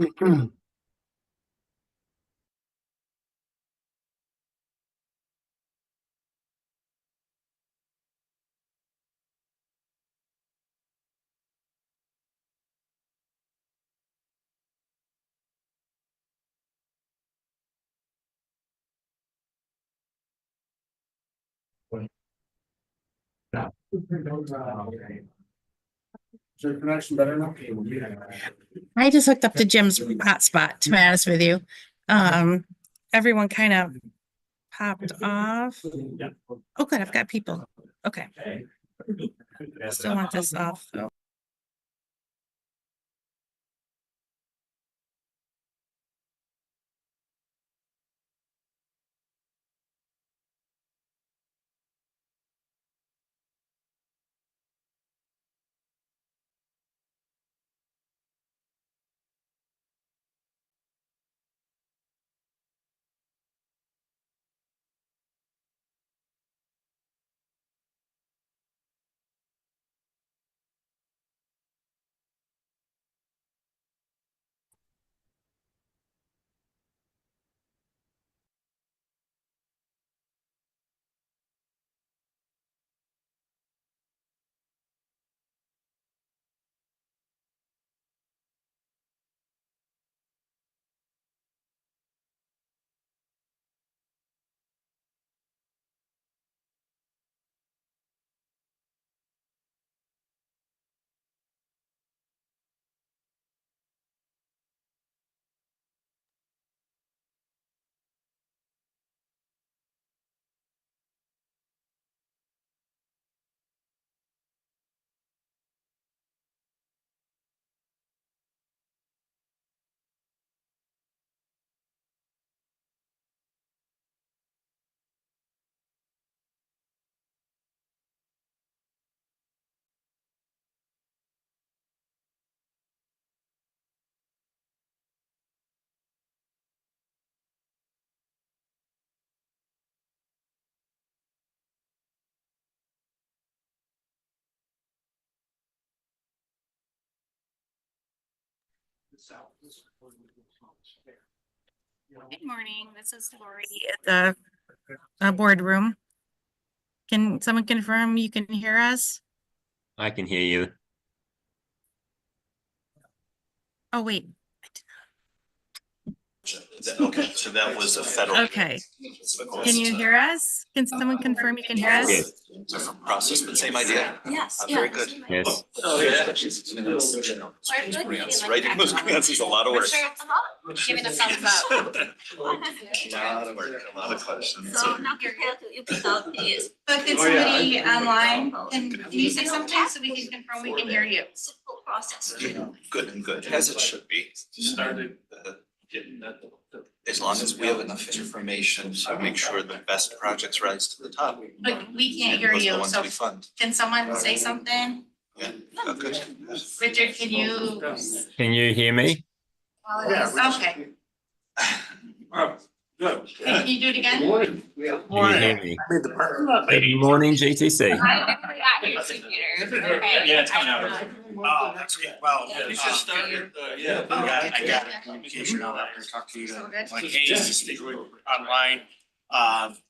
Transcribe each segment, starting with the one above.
Is your connection better now? I just hooked up to Jim's hotspot, to be honest with you. Everyone kind of popped off. Oh, good, I've got people. Okay. Still want this off though. Good morning, this is Lori at the boardroom. Can someone confirm you can hear us? I can hear you. Oh, wait. Okay, so that was a federal. Okay. Can you hear us? Can someone confirm you can hear us? Yes. Different process, but same idea. Yes. Very good. Yes. Writing those grants is a lot of work. Giving a thumbs up. A lot of work, a lot of questions. So now your head, you pick out these. But can somebody online, can you say something so we can confirm we can hear you? Simple process. Good and good, as it should be. Started getting that. As long as we have enough information to make sure the best projects rise to the top. But we can't hear Those are the you, ones so we fund. can someone say something? Yeah, good. Richard, can you? Can you hear me? Okay, can you do it again? Can you hear me? Good morning, GTC. Yeah, it's coming out. Oh, that's good. Well, You should start with, yeah. I got communication out there, talk to you, like, hey, just online,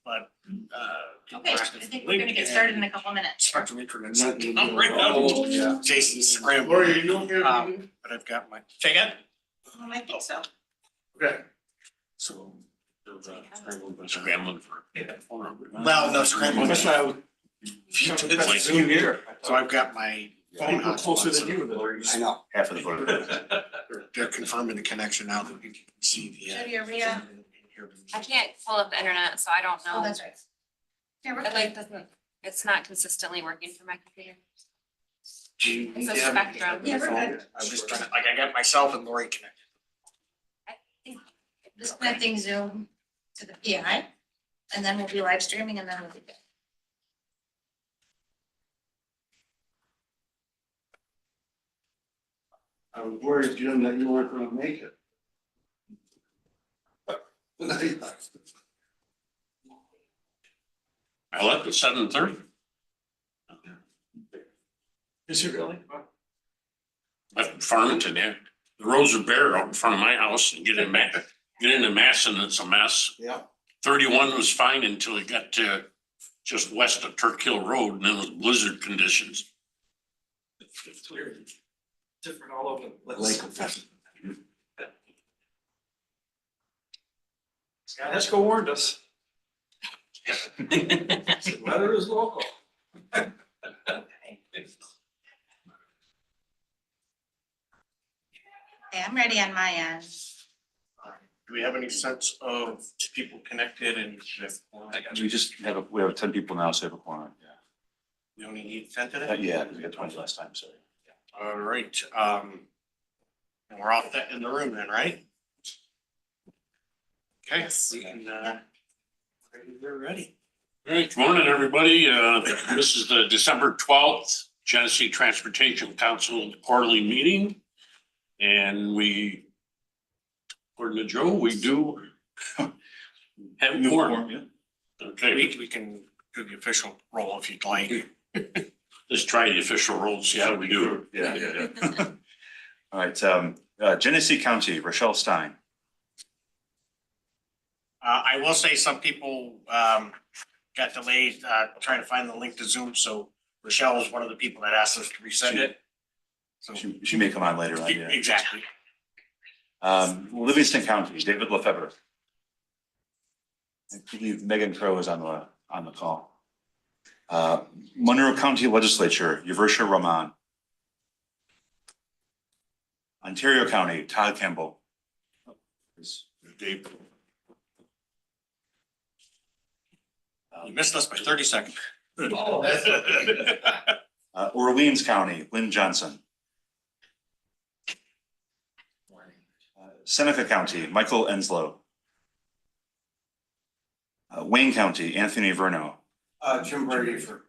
but, Okay, I think we're gonna get started in a couple minutes. Talk to me for a minute. I'm right now. Jason's scrambling. But I've got my. Say again? I think so. Okay. So. Scrambling for. Well, no scrambling. That's why I was. It's new year. So I've got my phone Closer than you. I know. Half of the board. They're confirming the connection now that we can see the. Jody, are we, I can't pull up the internet, so I don't know. Oh, that's right. Yeah, we're It like doesn't, it's not consistently working for my computer. It's a spectrum. Yeah, we're good. I'm just trying to, like, I got myself and Lori connected. Just connecting Zoom to the PI, and then we'll be live streaming, and then we'll be good. I was worried, Jim, that you weren't gonna make it. I left at 7:30. Is it really? Farmington, yeah. the roads are bare out in front of my house and get into Masson, it's a mess. Yeah. 31 was fine until it got to just west of Turk Hill Road and then it was blizzard conditions. It's weird. Different all over the place. Scott Esco warned us. Weather is local. Okay, I'm ready on my end. Do we have any sense of people connected and if We have 10 people now, so we have a quorum, yeah. we only need 10 today? Yeah, we got 20 last time, sorry. All right, and we're off that in the room then, right? Okay, we can, we're ready. All right, good morning, everybody. This is the December 12th Genesee Transportation Council quarterly meeting. And we, according to Joe, we do have more. Okay, We can do the official roll if you'd like. let's try the official roll, see how we do. Yeah. All right, Genesee County, Rochelle Stein. I will say some people got delayed trying to find the link to Zoom, so Rochelle was one of the people that asked us to resend it. So She may come on later on, yeah. exactly. Livingston County, David Lefebvre. I believe Megan Crowe is on the call. Monroe County Legislature, Yaversha Rahman. Ontario County, Todd Campbell. Dave. You missed us by 30 seconds. Orleans County, Lynn Johnson. Seneca County, Michael Enslow. Wayne County, Anthony Verno. Jim Brady for.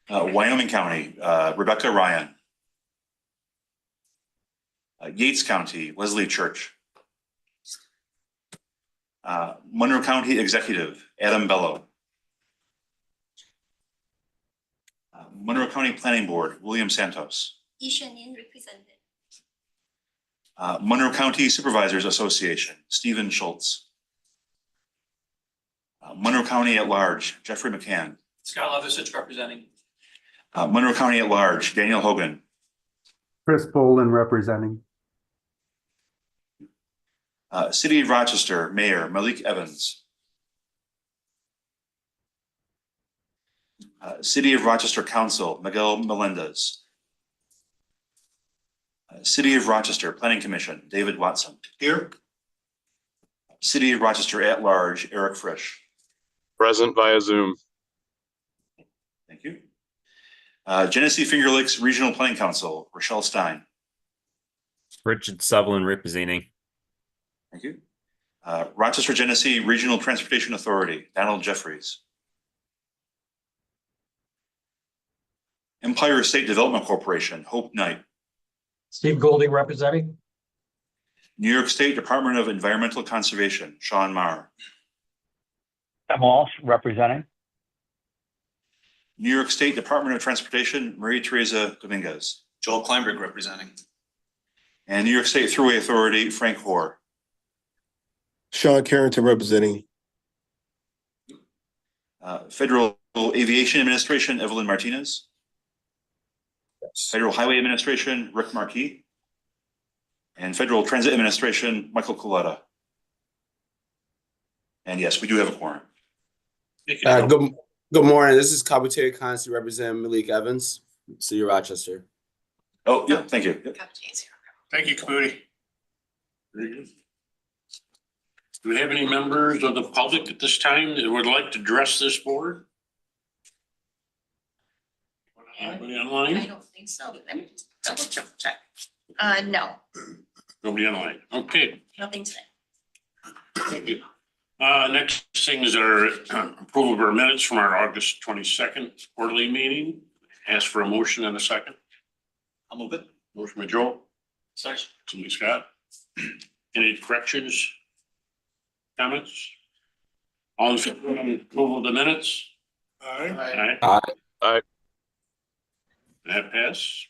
Wyoming County, Rebecca Ryan. Yates County, Leslie Church. Monroe County Executive, Adam Bello. Monroe County Planning Board, William Santos. Ishanin represented. Monroe County Supervisors Association, Stephen Schultz. Monroe County at Large, Jeffrey McCann. Scott Levisich representing. Monroe County at Large, Daniel Hogan. Chris Poland representing. City of Rochester, Mayor Malik Evans. City of Rochester Council, Miguel Melendez. City of Rochester Planning Commission, David Watson. Here. City of Rochester at Large, Eric Frisch. Present via Zoom. Thank you. Genesee Finger Lakes Regional Planning Council, Rochelle Stein. Richard Sutherland representing. Thank you. Rochester Genesee Regional Transportation Authority, Donald Jeffries. Empire State Development Corporation, Hope Knight. Steve Golding representing. New York State Department of Environmental Conservation, Sean Marr. Tim Walsh representing. New York State Department of Transportation, Maria Teresa Dominguez. Joel Kleinberg representing. And New York State Thruway Authority, Frank Hoare. Sean Carrington representing. Federal Aviation Administration, Evelyn Martinez. Federal Highway Administration, Rick Markey. And Federal Transit Administration, Michael Coletta. And yes, we do have a quorum. Good morning. This is Kabuteri Consi representing Malik Evans, City of Rochester. Oh, yeah, thank you. Thank you, Kabuti. Do we have any members of the public at this time that would like to address this board? Anybody I online? don't think so, but let me just double check. No, Nobody online. Okay, nothing today. thank you. Next thing is our approval of our minutes from our August 22nd quarterly meeting. Ask for a motion and a second. I'll move it. Motion by Joe, Second. somebody Scott. Any corrections? Comments? All in favor of approval of the minutes? Aye. Aye. That pass.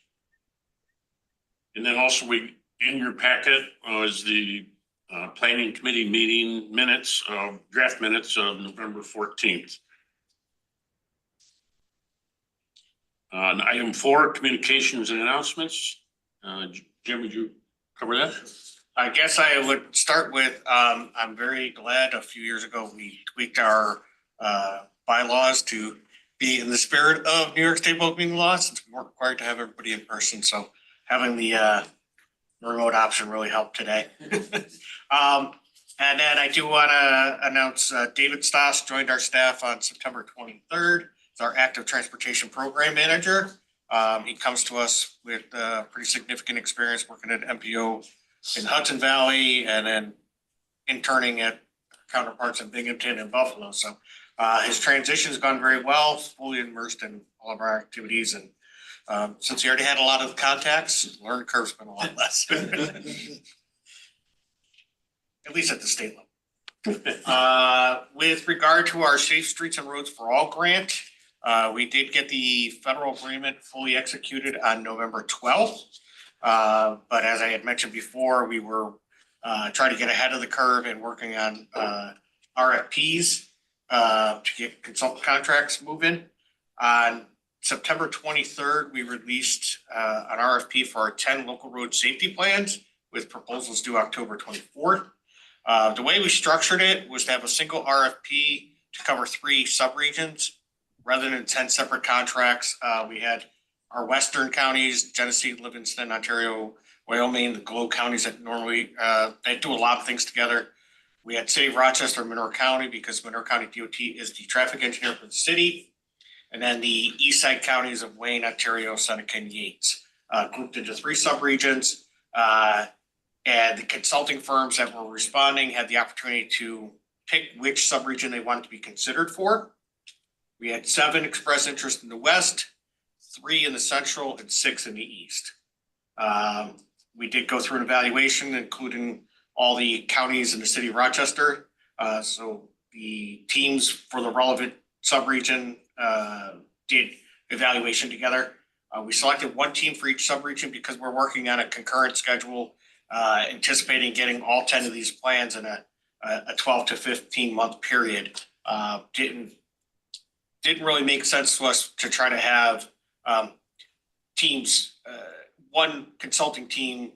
And then also we In your packet was the planning committee meeting minutes, draft minutes of November 14th. On item 4, communications and announcements. Jim, would you cover that? I guess I would start with, I'm very glad a few years ago, we tweaked our bylaws to be in the spirit of New York State Public Meeting laws, since we weren't required to have everybody in person, so having the remote option really helped today. And then I do want to announce David Stoss joined our staff on September 23rd. He's our active transportation program manager. He comes to us with pretty significant experience working at MPO in Hudson Valley and then interning at counterparts in Binghamton and Buffalo. So his transition has gone very well, fully immersed in all of our activities. And since he already had a lot of contacts, his learning curve's been a lot less. At least at the state level. With regard to our Safe Streets and Roads for All grant, we did get the federal agreement fully executed on November 12th. But as I had mentioned before, we were trying to get ahead of the curve and working on RFPs to get consultant contracts moving. On September 23rd, we released an RFP for our 10 local road safety plans with proposals due October 24th. The way we structured it was to have a single RFP to cover 3 subregions rather than 10 separate contracts. We had our western counties, Genesee, Livingston, Ontario, Wyoming, the Globe counties that normally they do a lot of things together. We had City of Rochester, Monroe County, because Monroe County DOT is the traffic engineer for the city. And then the east side counties of Wayne, Ontario, Seneca, and Yates, grouped into 3 subregions. And the consulting firms that were responding had the opportunity to pick which subregion they wanted to be considered for. We had 7 express interest in the west, 3 in the central, and 6 in the east. We did go through an evaluation, including all the counties in the city of Rochester. So the teams for the relevant subregion did evaluation together. We selected 1 team for each subregion because we're working on a concurrent schedule, anticipating getting all 10 of these plans in a 12 to 15 month period. Didn't really make sense to us to try to have teams, 1 consulting team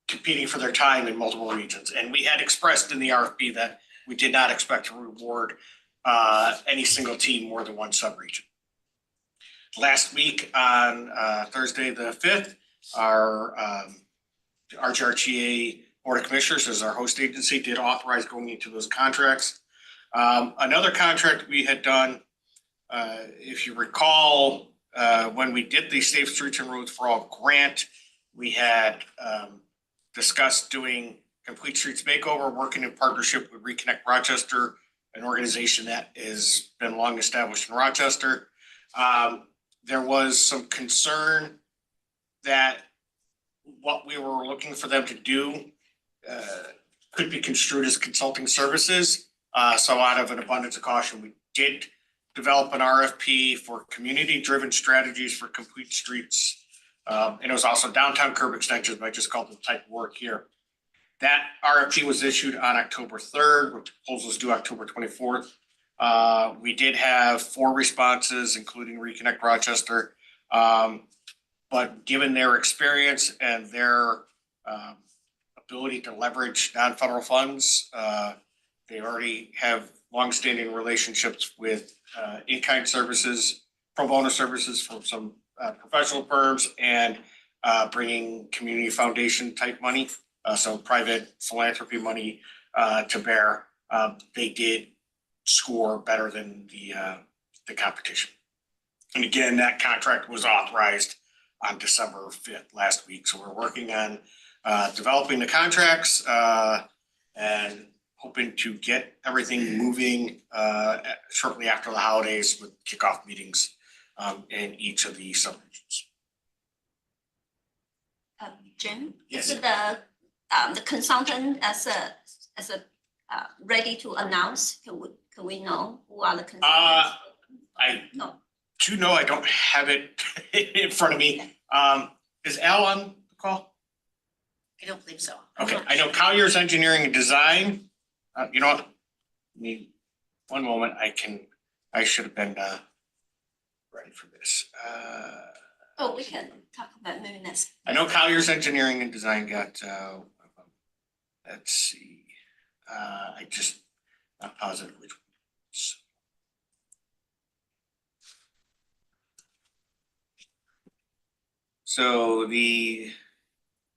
competing for their time in multiple regions. And we had expressed in the RFP that we did not expect to reward any single team more than 1 subregion. Last week on Thursday the 5th, our RGRTA Board of Commissioners, as our host agency, did authorize going into those contracts. Another contract we had done, if you recall, when we did the Safe Streets and Roads for All grant, we had discussed doing Complete Streets Makeover, working in partnership with Reconnect Rochester, an organization that has been long established in Rochester. There was some concern that what we were looking for them to do could be construed as consulting services. So out of an abundance of caution, we did develop an RFP for community-driven strategies for complete streets. And it was also downtown curb extensions, but I just called it the type of work here. That RFP was issued on October 3rd, with proposals due October 24th. We did have 4 responses, including Reconnect Rochester. But given their experience and their ability to leverage non-federal funds, they already have longstanding relationships with in-kind services, pro bono services from some professional firms, and bringing community foundation type money, so private philanthropy money to bear. They did score better than the competition. And again, that contract was authorized on December 5th last week. So we're working on developing the contracts and hoping to get everything moving shortly after the holidays with kickoff meetings in each of the subregions. Jim? Yes. Is it the consultant as a ready to announce? Can we know who are the consultants? I No. do know I don't have it in front of me. Is Al on the call? I don't believe so. Okay, I know Collier's Engineering and Design, you know what? One moment, I should have been, ready for this. Oh, we can talk about maybe next. I know Collier's Engineering and Design got, let's see, I just, not positive which ones. So the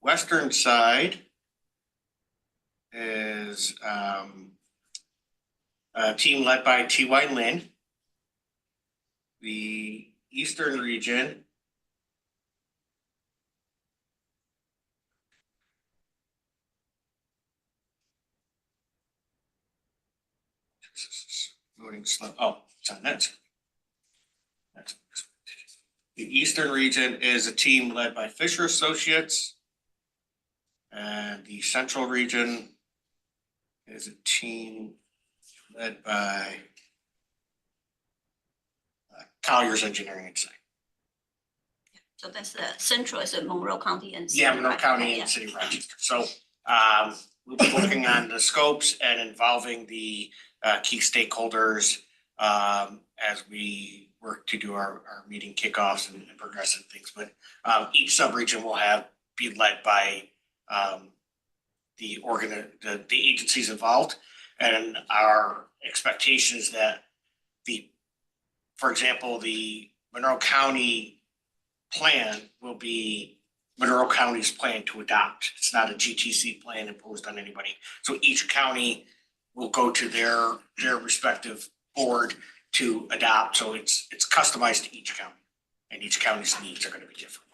western side is, a team led by T.Y. Lin. The eastern region loading slow. Oh, it's on that. The eastern region is a team led by Fisher Associates. And the central region is a team led by Collier's Engineering and Design. So that's the central is in Monroe County and. Yeah, Monroe County Yeah. and City of Rochester. So we'll be working on the scopes and involving the key stakeholders as we work to do our meeting kickoffs and progressive things. But each subregion will be led by the agencies involved. And our expectation is that for example, the Monroe County plan will be Monroe County's plan to adopt. It's not a GTC plan imposed on anybody. So each county will go to their respective board to adopt. So it's customized to each county, and each county's needs are going to be different.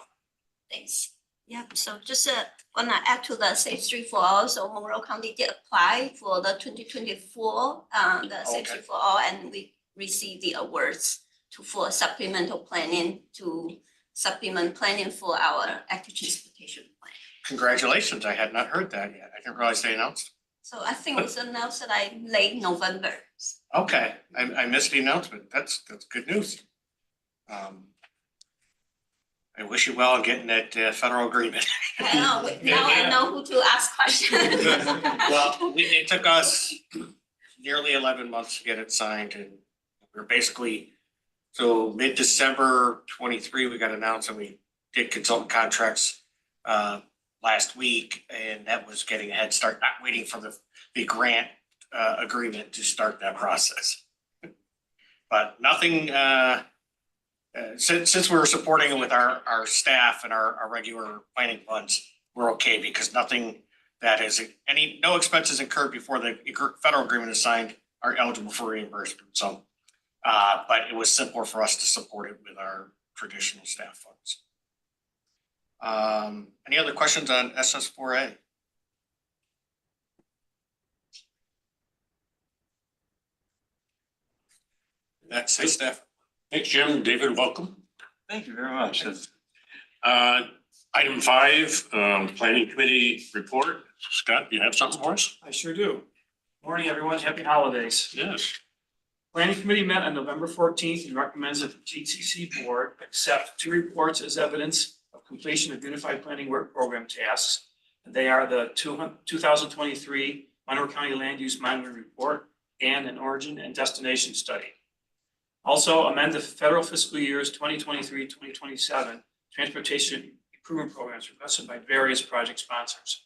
Thanks. Yeah, so just wanna add to the Safe Street for All. So Monroe County did apply for the 2024, the Safe Street for All, and we received the awards for supplemental planning to supplement planning for our active transportation plan. Congratulations. I had not heard that yet. I didn't realize they announced. So I think it was announced late November. Okay, I missed the announcement. That's good news. I wish you well in getting that federal agreement. I know, now I know who to ask questions. Well, it took us nearly 11 months to get it signed, and we're basically, so mid-December 23, we got announced, and we did consultant contracts last week, and that was getting a head start, not waiting for the grant agreement to start that process. But nothing, since we were supporting it with our staff and our regular planning funds, we're okay, because nothing that is no expenses incurred before the federal agreement is signed are eligible for reimbursement. So, but it was simpler for us to support it with our traditional staff funds. Any other questions on SS4A? That's it, staff. Thanks, Jim. David, welcome. Thank you very much. Item 5, planning committee report. Scott, do you have something for us? I sure do. Morning, everyone. Happy holidays. Yes. Planning committee met on November 14th and recommends that the GTC board accept 2 reports as evidence of completion of Unified Planning Work Program tasks. And they are the 2023 Monroe County Land Use Monitoring Report and an origin and destination study. Also amend the federal fiscal years 2023-2027 transportation improvement programs requested by various project sponsors.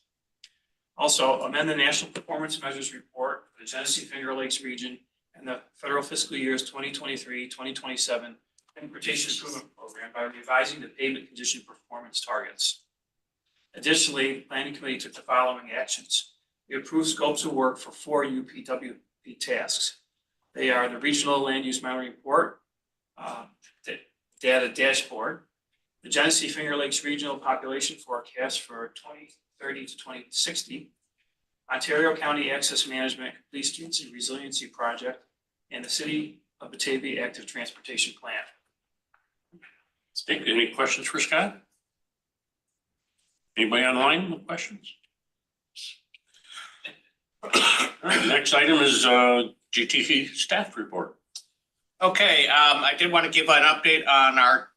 Also amend the National Performance Measures Report for the Genesee Finger Lakes region and the federal fiscal years 2023-2027 transportation improvement program by revising the pavement condition performance targets. Additionally, the planning committee took the following actions. We approved scopes of work for 4 UPWP tasks. They are the Regional Land Use Monitoring Report, the Data Dashboard, the Genesee Finger Lakes Regional Population Forecast for 2030 to 2060, Ontario County Access Management Complete Streets and Resiliency Project, and the City of Batavia Active Transportation Plan. Any questions for Scott? Anybody online with questions? All right, next item is GTC staff report. Okay, I did want to give an update on our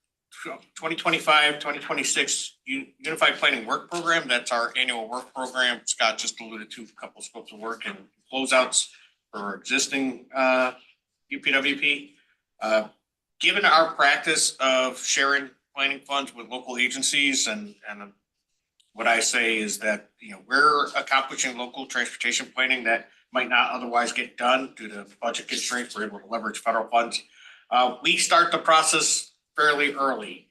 2025-2026 Unified Planning Work Program. That's our annual work program. Scott just alluded to a couple scopes of work and closeouts for existing UPWP. Given our practice of sharing planning funds with local agencies and what I say is that, you know, we're accomplishing local transportation planning that might not otherwise get done due to budget constraints. We're able to leverage federal funds. We start the process fairly early.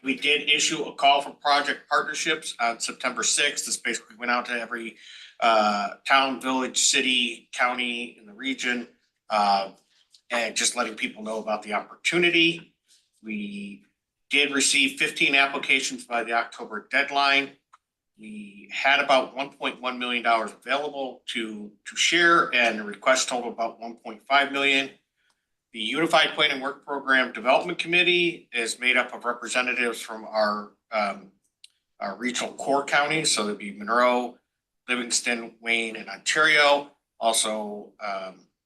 We did issue a call for project partnerships on September 6th. This basically went out to every town, village, city, county in the region, and just letting people know about the opportunity. We did receive 15 applications by the October deadline. We had about $1.1 million available to share, and the request total about 1.5 million. The Unified Planning Work Program Development Committee is made up of representatives from our regional core counties. So there'd be Monroe, Livingston, Wayne, and Ontario. Also,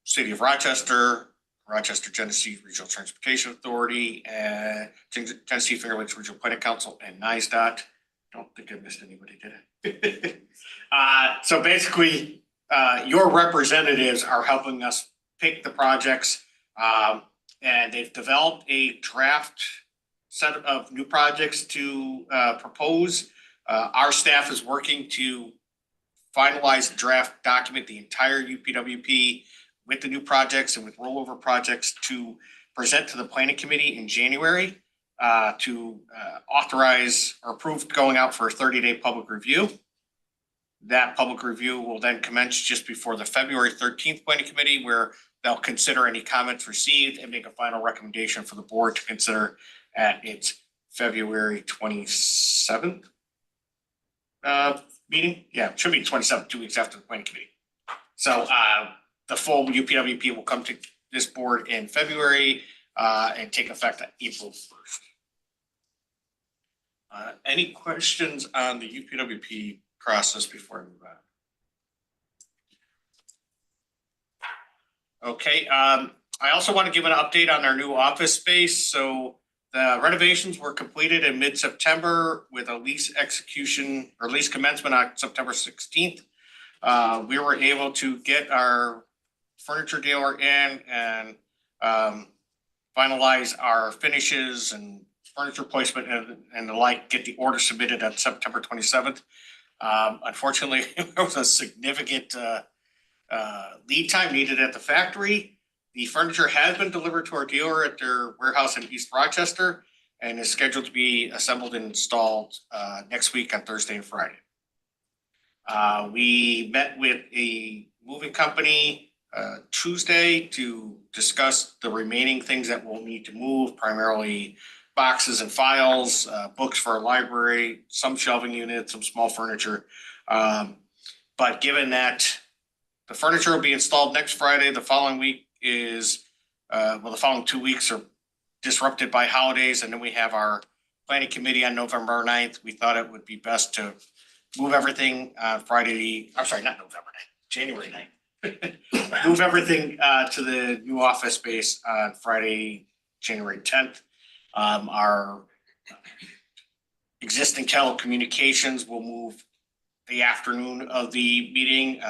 City of Rochester, Rochester Genesee Regional Transportation Authority, and Genesee Finger Lakes Regional Planning Council, and NISDOT. Don't think I missed anybody, did I? So basically, your representatives are helping us pick the projects, and they've developed a draft set of new projects to propose. Our staff is working to finalize the draft document, the entire UPWP, with the new projects and with rollover projects to present to the planning committee in January to authorize or approve going out for a 30-day public review. That public review will then commence just before the February 13th planning committee, where they'll consider any comments received and make a final recommendation for the board to consider at its February 27th meeting. Yeah, it should be 27th, 2 weeks after the planning committee. So the full UPWP will come to this board in February and take effect at April 1st. Any questions on the UPWP process before I move on? Okay, I also want to give an update on our new office space. So the renovations were completed in mid-September with a lease execution or lease commencement on September 16th. We were able to get our furniture dealer in and finalize our finishes and furniture placement and the like, get the order submitted on September 27th. Unfortunately, there was a significant lead time needed at the factory. The furniture has been delivered to our dealer at their warehouse in East Rochester and is scheduled to be assembled and installed next week on Thursday and Friday. We met with a moving company Tuesday to discuss the remaining things that we'll need to move, primarily boxes and files, books for our library, some shelving units, some small furniture. But given that the furniture will be installed next Friday, the following week is, the following 2 weeks are disrupted by holidays, and then we have our planning committee on November 9th. We thought it would be best to move everything January 9th. Move everything to the new office space on Friday, January 10th. Our existing telecommunications will move the afternoon of the meeting.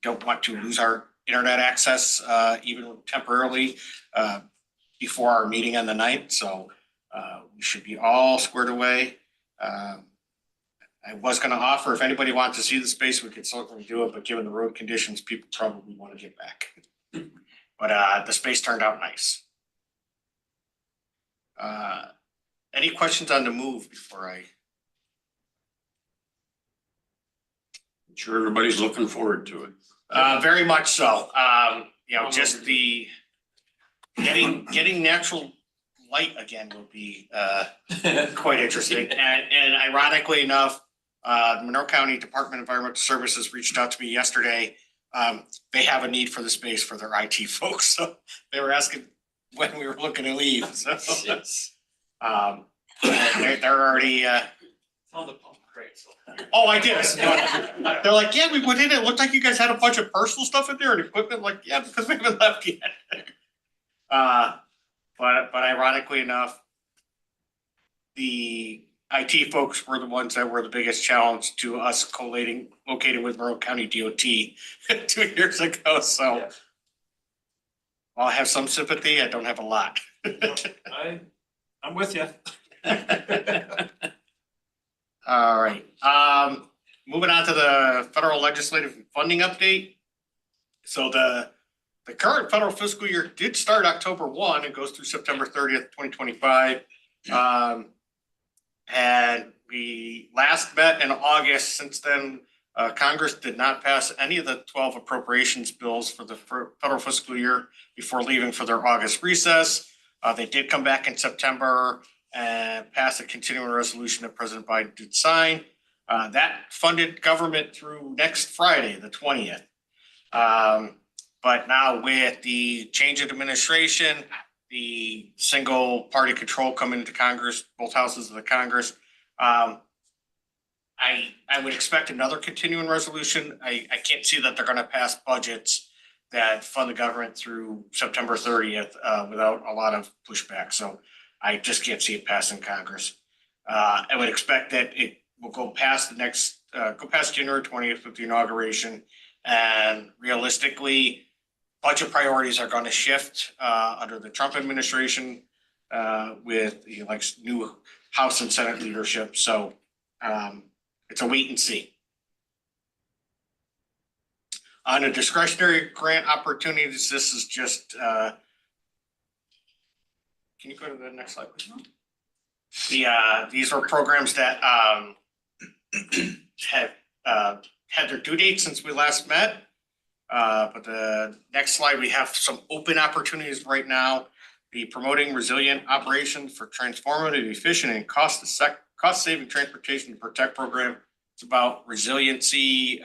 Don't want to lose our internet access even temporarily before our meeting on the 9th. So we should be all squared away. I was going to offer, if anybody wanted to see the space, we could certainly do it, but given the road conditions, people probably want to get back. But the space turned out nice. Any questions on the move before I? I'm sure everybody's looking forward to it. Very much so. You know, just the getting natural light again will be quite interesting. And ironically enough, the Monroe County Department of Environmental Services reached out to me yesterday. They have a need for the space for their IT folks, so they were asking when we were looking to leave. So they're already. Oh, I did. They're like, yeah, we went in. It looked like you guys had a bunch of personal stuff in there and equipment. Like, yeah, because we haven't left yet. But ironically enough, the IT folks were the ones that were the biggest challenge to us locating with Monroe County DOT 2 years ago, so. Yeah. While I have some sympathy, I don't have a lot. I'm with you. All right, moving on to the federal legislative funding update. So the current federal fiscal year did start October 1 and goes through September 30th, 2025. And we last met in August. Since then, Congress did not pass any of the 12 appropriations bills for the federal fiscal year before leaving for their August recess. They did come back in September and pass a continuing resolution that President Biden did sign. That funded government through next Friday, the 20th. But now with the change of administration, the single party control coming into Congress, both houses of the Congress, I would expect another continuing resolution. I can't see that they're going to pass budgets that fund the government through September 30th without a lot of pushback. So I just can't see it passing Congress. I would expect that it will go past January 20th with the inauguration, and realistically, budget priorities are going to shift under the Trump administration with the new House and Senate leadership. So it's a wait and see. On the discretionary grant opportunities, this is just, can you go to the next slide, please? These are programs that have had their due date since we last met. But the next slide, we have some open opportunities right now. The Promoting Resilient Operations for Transformative, Efficient, and Cost-Saving Transportation to Protect program. It's about resiliency,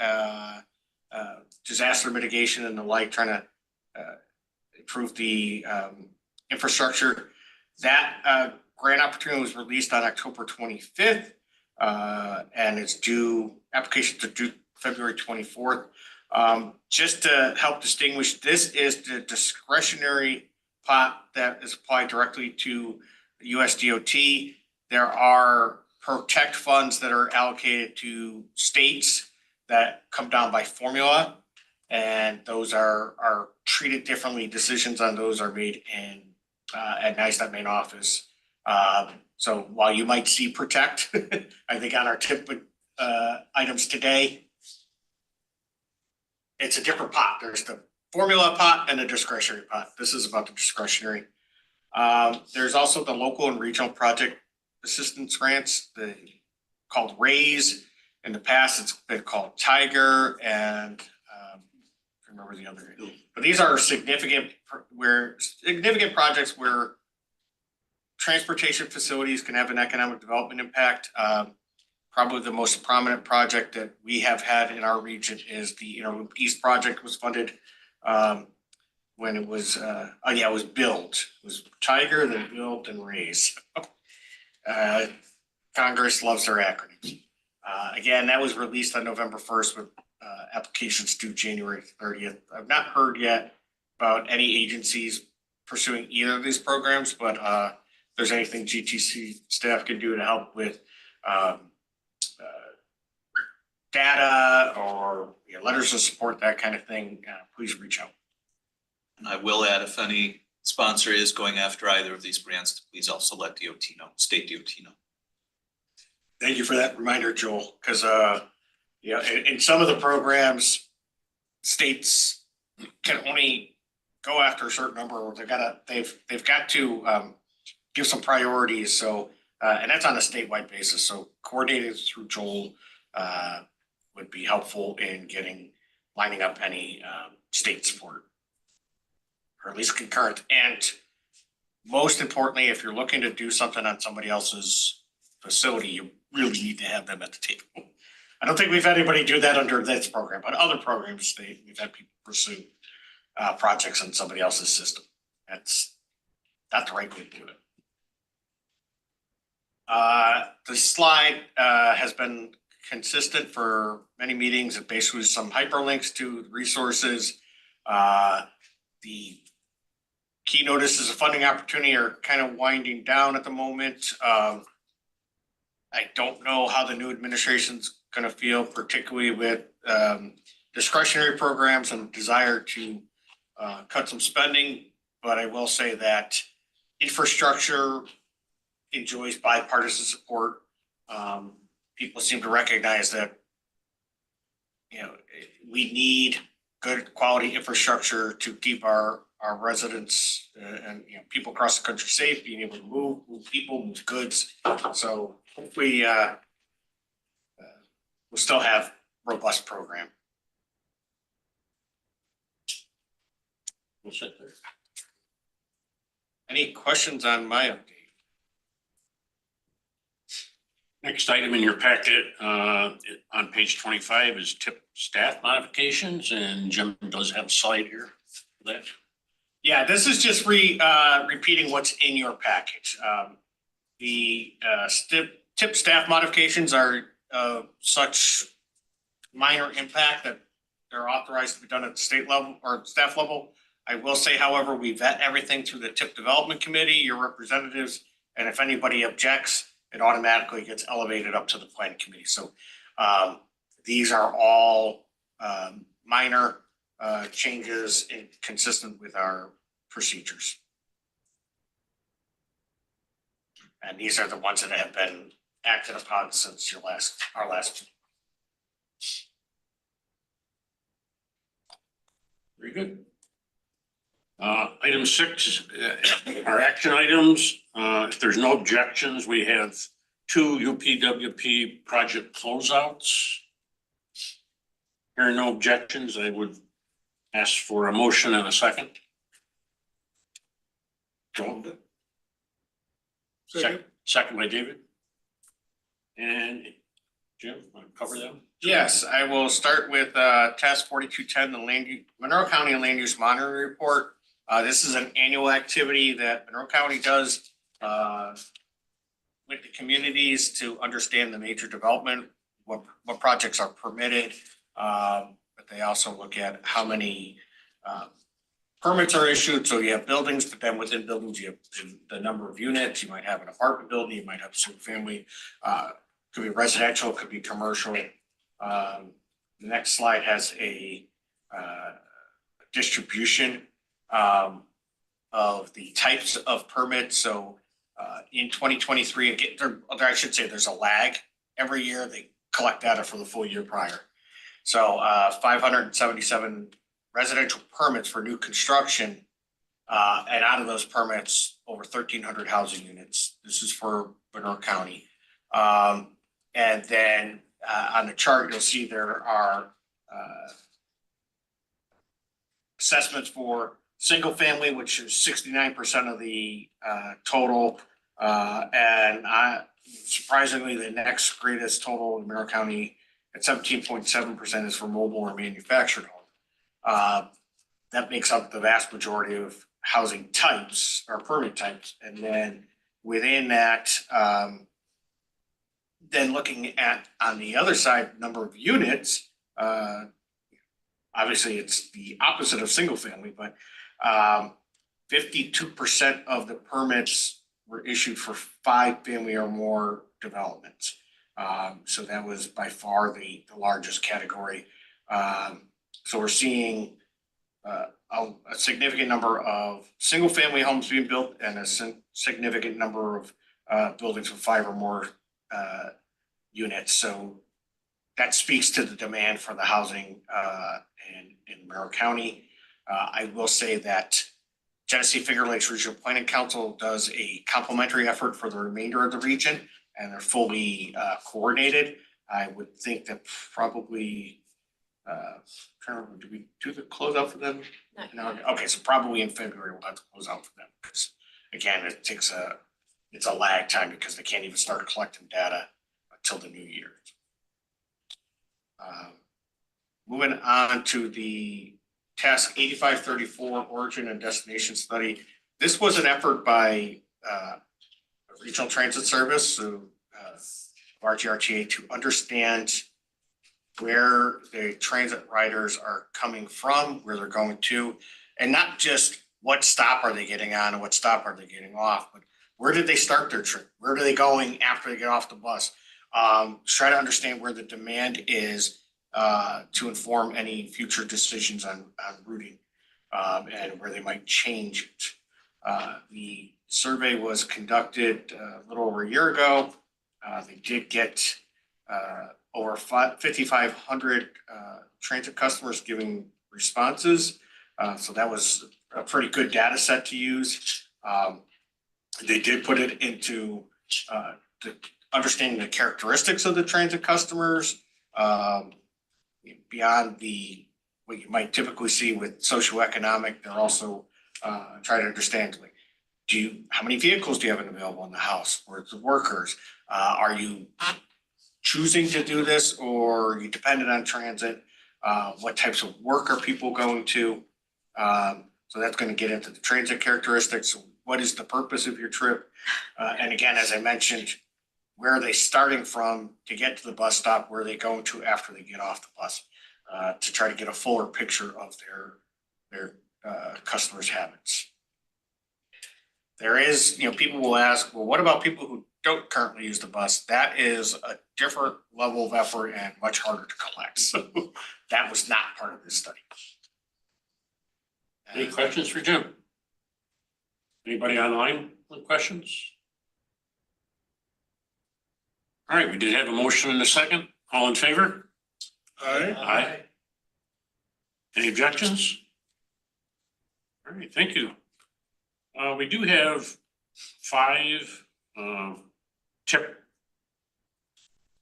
disaster mitigation and the like, trying to improve the infrastructure. That grant opportunity was released on October 25th, and applications are due February 24th. Just to help distinguish, this is the discretionary pot that is applied directly to the US DOT. There are protect funds that are allocated to states that come down by formula, and those are treated differently. Decisions on those are made at NISTOT main office. So while you might see protect, I think on our tip items today, it's a different pot. There's the formula pot and the discretionary pot. This is about the discretionary. There's also the local and regional project assistance grants, called RAISE. In the past, it's been called Tiger, and I remember the other. But these are significant projects where transportation facilities can have an economic development impact. Probably the most prominent project that we have had in our region is the Interloop East project. Was funded when it was it was built. It was Tiger, then built, and RAISE. Congress loves their acronyms. Again, that was released on November 1st with applications due January 30th. I've not heard yet about any agencies pursuing either of these programs, but if there's anything GTC staff can do to help with data or letters of support, that kind of thing, please reach out. And I will add, if any sponsor is going after either of these grants, please also let DOT know, state DOT know. Thank you for that reminder, Joel, because in some of the programs, states can only go after a certain number, or they've got to give some priorities. So and that's on a statewide basis. So coordinated through Joel would be helpful in lining up any state support, or at least concurrent. And most importantly, if you're looking to do something on somebody else's facility, you really need to have them at the table. I don't think we've had anybody do that under this program, but other programs, we've had people pursue projects on somebody else's system. That's not the right way to do it. The slide has been consistent for many meetings. It basically is some hyperlinks to resources. The key notices of funding opportunity are kind of winding down at the moment. I don't know how the new administration's gonna feel, particularly with discretionary programs and desire to cut some spending. But I will say that infrastructure enjoys bipartisan support. People seem to recognize that, you know, we need good quality infrastructure to keep our residents and, you know, people across the country safe, being able to move people, move goods. So hopefully, we'll still have robust program. We'll sit there. Any questions on my update? Next item in your packet, on page 25 is tip staff modifications, and Jim does have a slide here for that. Yeah, this is just repeating what's in your package. The tip staff modifications are such minor impact that they're authorized to be done at the state level or staff level. I will say, however, we vet everything through the tip development committee, your representatives, and if anybody objects, it automatically gets elevated up to the planning committee. So these are all minor changes and consistent with our procedures. And these are the ones that have been acted upon since our last. Very good. Item 6 are action items. If there's no objections, we have 2 UPWP project closeouts. Hearing no objections, I would ask for a motion and a second. Joel? Second by David. And Jim, want to cover them? Yes, I will start with task 4210, the Monroe County Land Use Monitoring Report. This is an annual activity that Monroe County does with the communities to understand the major development, what projects are permitted. But they also look at how many permits are issued. So you have buildings, but then within buildings, you have the number of units. You might have an apartment building, you might have a single family, could be residential, could be commercial. The next slide has a distribution of the types of permits. So in 2023, I should say there's a lag. Every year they collect data for the full year prior. So 577 residential permits for new construction. And out of those permits, over 1,300 housing units. This is for Monroe County. And then on the chart, you'll see there are assessments for single family, which is 69% of the total. And surprisingly, the next greatest total in Monroe County at 17.7% is for mobile or manufactured home. That makes up the vast majority of housing types or permit types. And then within that, then looking at on the other side, number of units, obviously it's the opposite of single family, but 52% of the permits were issued for 5 family or more developments. So that was by far the largest category. So we're seeing a significant number of single family homes being built and a significant number of buildings with 5 or more units. So that speaks to the demand for the housing in Monroe County. I will say that Genesee Finger Lakes Regional Planning Council does a complementary effort for the remainder of the region, and they're fully coordinated. I would think that probably, do we do the closeout for them? No. Okay, so probably in February we'll have to close out for them because again, it's a lag time because they can't even start collecting data until the new year. Moving on to the task 8534 origin and destination study. This was an effort by Regional Transit Service, so RGRTA, to understand where the transit riders are coming from, where they're going to, and not just what stop are they getting on and what stop are they getting off, but where did they start their trip? Where are they going after they get off the bus? Try to understand where the demand is to inform any future decisions on routing and where they might change it. The survey was conducted a little over a year ago. They did get over 5,500 transit customers giving responses. So that was a pretty good data set to use. They did put it into the understanding the characteristics of the transit customers beyond what you might typically see with socioeconomic. They're also trying to understand, like, how many vehicles do you have available in the house? Where's the workers? Are you choosing to do this, or are you dependent on transit? What types of work are people going to? So that's going to get into the transit characteristics. What is the purpose of your trip? And again, as I mentioned, where are they starting from to get to the bus stop? Where are they going to after they get off the bus? To try to get a fuller picture of their customers' habits. There is, people will ask, well, what about people who don't currently use the bus? That is a different level of effort and much harder to collect. So that was not part of this study. Any questions for Jim? Anybody online with questions? All right, we did have a motion in a second. All in favor? Aye. Any objections? All right, thank you. We do have 5 tip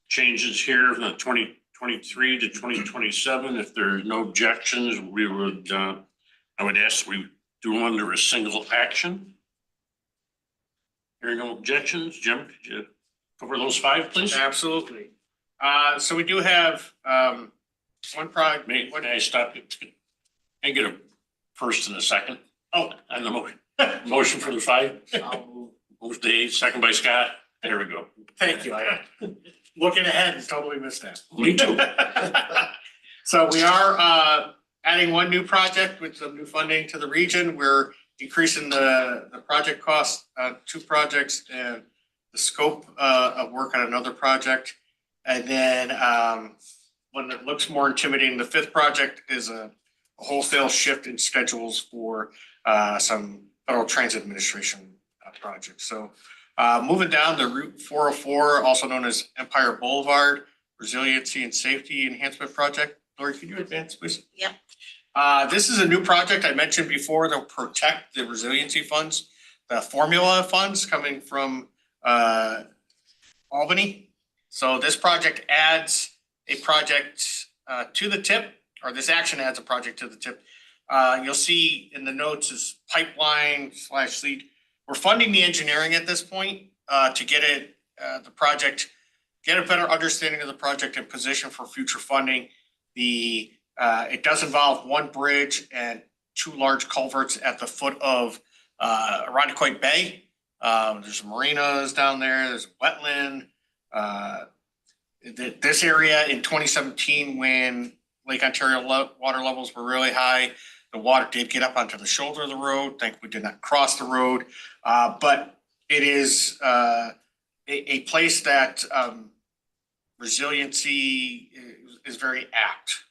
changes here from the 2023 to 2027. If there are no objections, we would, I would ask we do them under a single action. Hearing no objections, Jim, could you cover those 5, please? Absolutely. So we do have one project. May I stop you? And get a first and a second? Oh, And the motion. Motion for the 5. Move Dave, second by Scott. There we go. thank you. Looking ahead and totally missed that. Me too. So we are adding one new project with some new funding to the region. We're increasing the project cost, 2 projects, and the scope of work on another project. And then one that looks more intimidating, the 5th project is a wholesale shift in schedules for some Federal Transit Administration projects. So moving down the Route 404, also known as Empire Boulevard, Resiliency and Safety Enhancement Project. Lori, can you advance, please? Yep. This is a new project I mentioned before that will protect the resiliency funds, the formula funds coming from Albany. So this project adds a project to the tip, or this action adds a project to the tip. You'll see in the notes is pipeline/lead. We're funding the engineering at this point to get it, the project, get a better understanding of the project and position for future funding. It does involve 1 bridge and 2 large culverts at the foot of Irondequoit Bay. There's marinas down there. There's a wetland. This area in 2017, when Lake Ontario water levels were really high, the water did get up onto the shoulder of the road. Thankfully, did not cross the road. But it is a place that resiliency is very apt.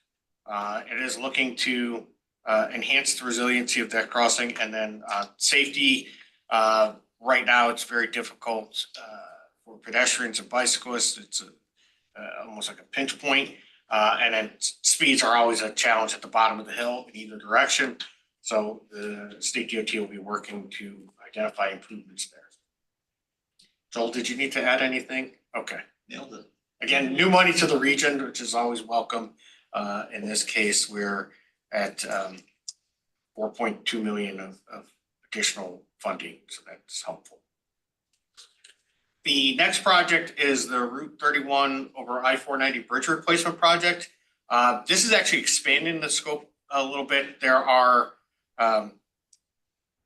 It is looking to enhance the resiliency of that crossing, and then safety. Right now, it's very difficult for pedestrians and bicyclists. It's almost like a pinch point. And then speeds are always a challenge at the bottom of the hill in either direction. So the state DOT will be working to identify improvements there. Joel, did you need to add anything? Okay. Nailed it. Again, new money to the region, which is always welcome. In this case, we're at 4.2 million of additional funding, so that's helpful. The next project is the Route 31 over I-490 bridge replacement project. This is actually expanding the scope a little bit. There are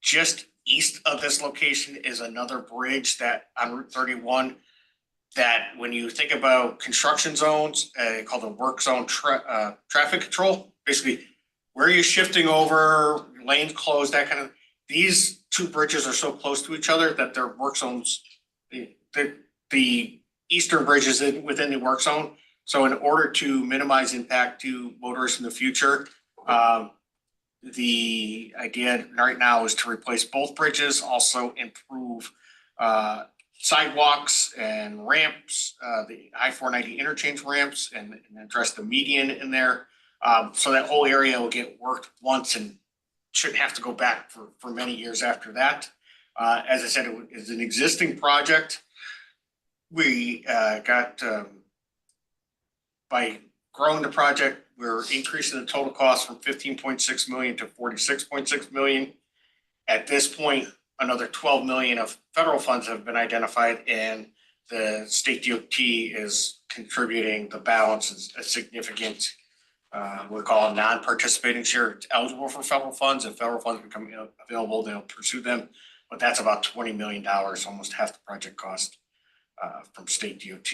just east of this location is another bridge that on Route 31 that when you think about construction zones, called a work zone traffic control, basically where you're shifting over, lanes closed, that kind of, these two bridges are so close to each other that their work zones, the eastern bridge is within the work zone. So in order to minimize impact to motorists in the future, the idea right now is to replace both bridges, also improve sidewalks and ramps, the I-490 interchange ramps, and address the median in there. So that whole area will get worked once and shouldn't have to go back for many years after that. As I said, it is an existing project. We got, by growing the project, we're increasing the total cost from 15.6 million to 46.6 million. At this point, another 12 million of federal funds have been identified, and the state DOT is contributing the balance is a significant, we call a non-participating share. It's eligible for federal funds. If federal funds become available, they'll pursue them. But that's about $20 million, almost half the project cost from state DOT.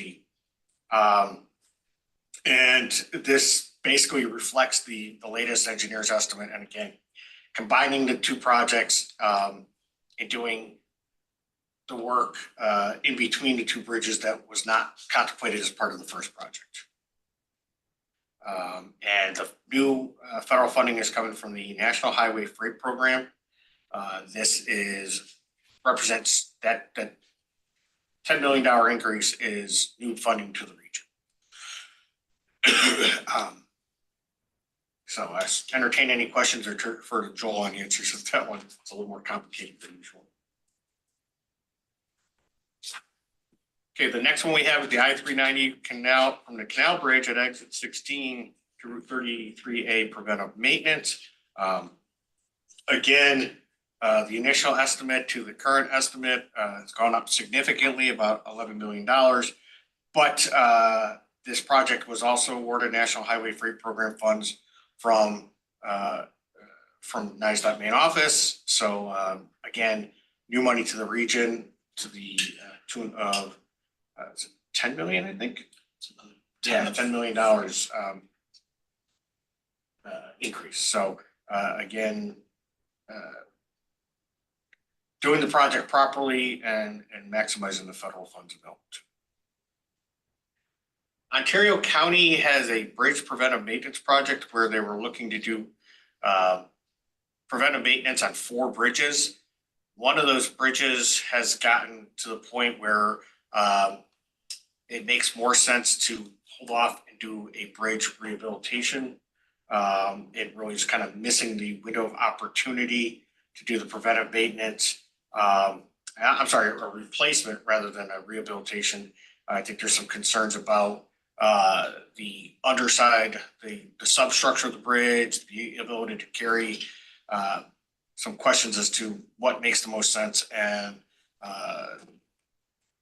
And this basically reflects the latest engineer's estimate. And again, combining the two projects and doing the work in between the two bridges that was not contemplated as part of the first project. And the new federal funding is coming from the National Highway Freight Program. This represents that $10 million increase is new funding to the region. So I entertain any questions or refer to Joel on the answers of that one. It's a little more complicated than usual. Okay, the next one we have is the I-390 canal, from the canal bridge at exit 16 to Route 33A preventive maintenance. Again, the initial estimate to the current estimate has gone up significantly, about $11 million. But this project was also awarded National Highway Freight Program funds from NISDOT main office. So again, new money to the region to the tune of 10 million, I think. Yeah, $10 million increase. So again, doing the project properly and maximizing the federal funds available. Ontario County has a bridge preventive maintenance project where they were looking to do preventive maintenance on 4 bridges. One of those bridges has gotten to the point where it makes more sense to hold off and do a bridge rehabilitation. It really is kind of missing the window of opportunity to do the preventive maintenance. I'm sorry, a replacement rather than a rehabilitation. I think there's some concerns about the underside, the substructure of the bridge, the ability to carry, some questions as to what makes the most sense. And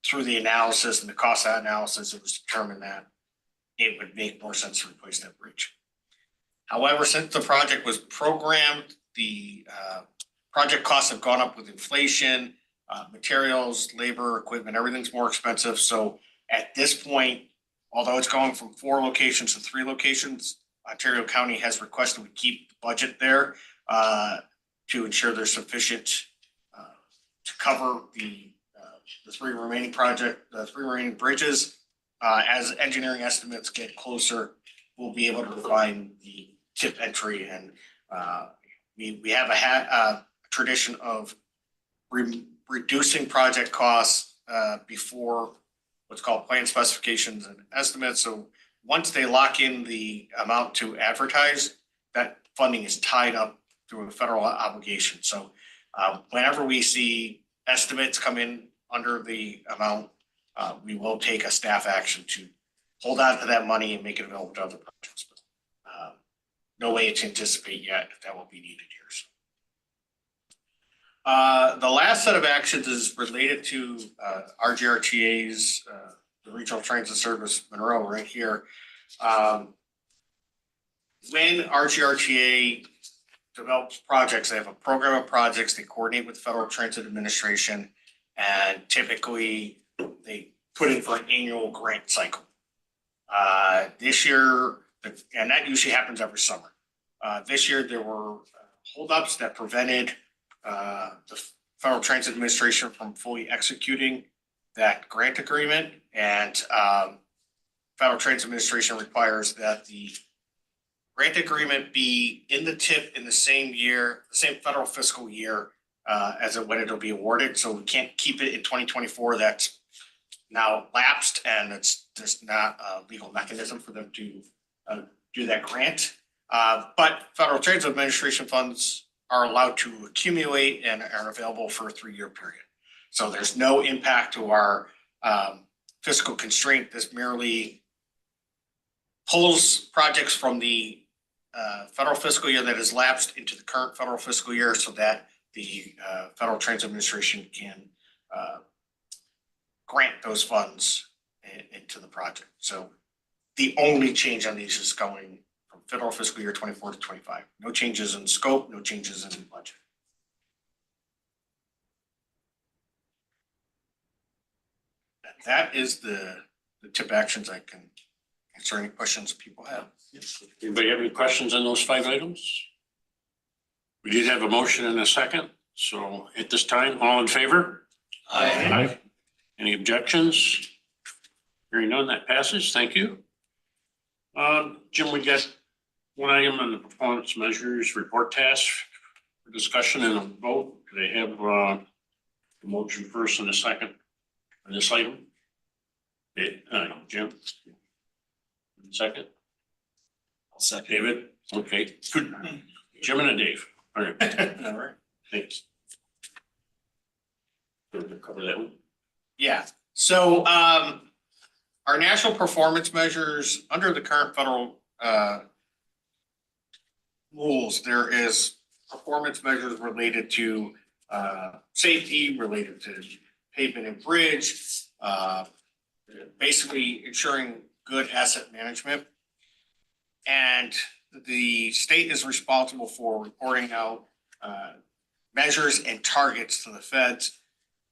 through the analysis and the cost analysis, it was determined that it would make more sense to replace that bridge. However, since the project was programmed, the project costs have gone up with inflation, materials, labor, equipment, everything's more expensive. So at this point, although it's going from 4 locations to 3 locations, Ontario County has requested we keep the budget there to ensure there's sufficient to cover the 3 remaining bridges. As engineering estimates get closer, we'll be able to refine the tip entry, and we have a tradition of reducing project costs before what's called plan specifications and estimates. So once they lock in the amount to advertise, that funding is tied up through a federal obligation. So whenever we see estimates come in under the amount, we will take a staff action to hold on to that money and make it available to other projects. But no way to anticipate yet if that will be needed here. So. The last set of actions is related to RGRTA's, the Regional Transit Service Monroe right here. When RGRTA develops projects, they have a program of projects, they coordinate with the Federal Transit Administration, and typically they put in for an annual grant cycle. This year, and that usually happens every summer. This year there were holdups that prevented Federal Transit Administration from fully executing that grant agreement. And Federal Transit Administration requires that the grant agreement be in the tip in the same year, the same federal fiscal year as when it'll be awarded. So we can't keep it in 2024. That's now lapsed, and there's not a legal mechanism for them to do that grant. But Federal Transit Administration funds are allowed to accumulate and are available for a 3-year period. So there's no impact to our fiscal constraint. This merely pulls projects from the federal fiscal year that has lapsed into the current federal fiscal year so that the Federal Transit Administration can grant those funds into the project. So the only change on these is going from federal fiscal year 24 to 25. No changes in scope, no changes in budget. That is the tip actions I can answer any questions people have. Anybody have any questions on those 5 items? We did have a motion and a second, so at this time, all in favor? Aye. Any objections? Hearing none, that passes. Thank you. Jim, we got one item on the performance measures report task for discussion and a vote. Do they have the motion first and a second on this item? Jim? Second? I'll second. David? Okay, good. Jim and a Dave. All right, All right. thanks. Cover that one. Yeah, so our national performance measures under the current federal rules, there is performance measures related to safety, related to pavement and bridge, basically ensuring good asset management. And the state is responsible for reporting out measures and targets to the feds.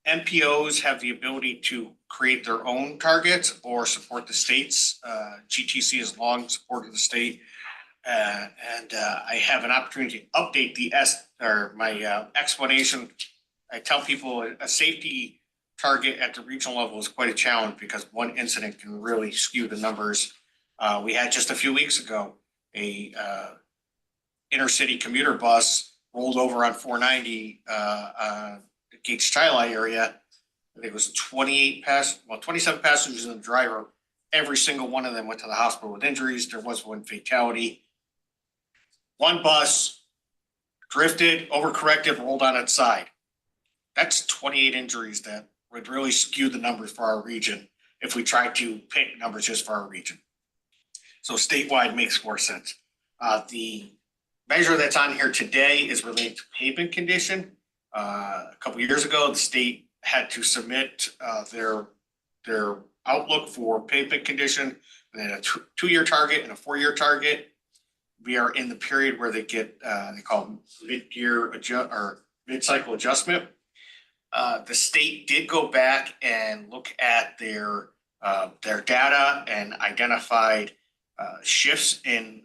MPOs have the ability to create their own targets or support the states. GTC has long supported the state. And I have an opportunity to update my explanation. I tell people a safety target at the regional level is quite a challenge because one incident can really skew the numbers. We had just a few weeks ago, a intercity commuter bus rolled over on 490 Gates Chili area. I think it was 27 passengers and the driver. Every single one of them went to the hospital with injuries. There was one fatality. One bus drifted, overcorrected, rolled on its side. That's 28 injuries that would really skew the numbers for our region if we tried to pick numbers just for our region. So statewide makes more sense. The measure that's on here today is related to pavement condition. A couple of years ago, the state had to submit their outlook for pavement condition. They had a 2-year target and a 4-year target. We are in the period where they get they call mid-cycle adjustment. The state did go back and look at their data and identified shifts in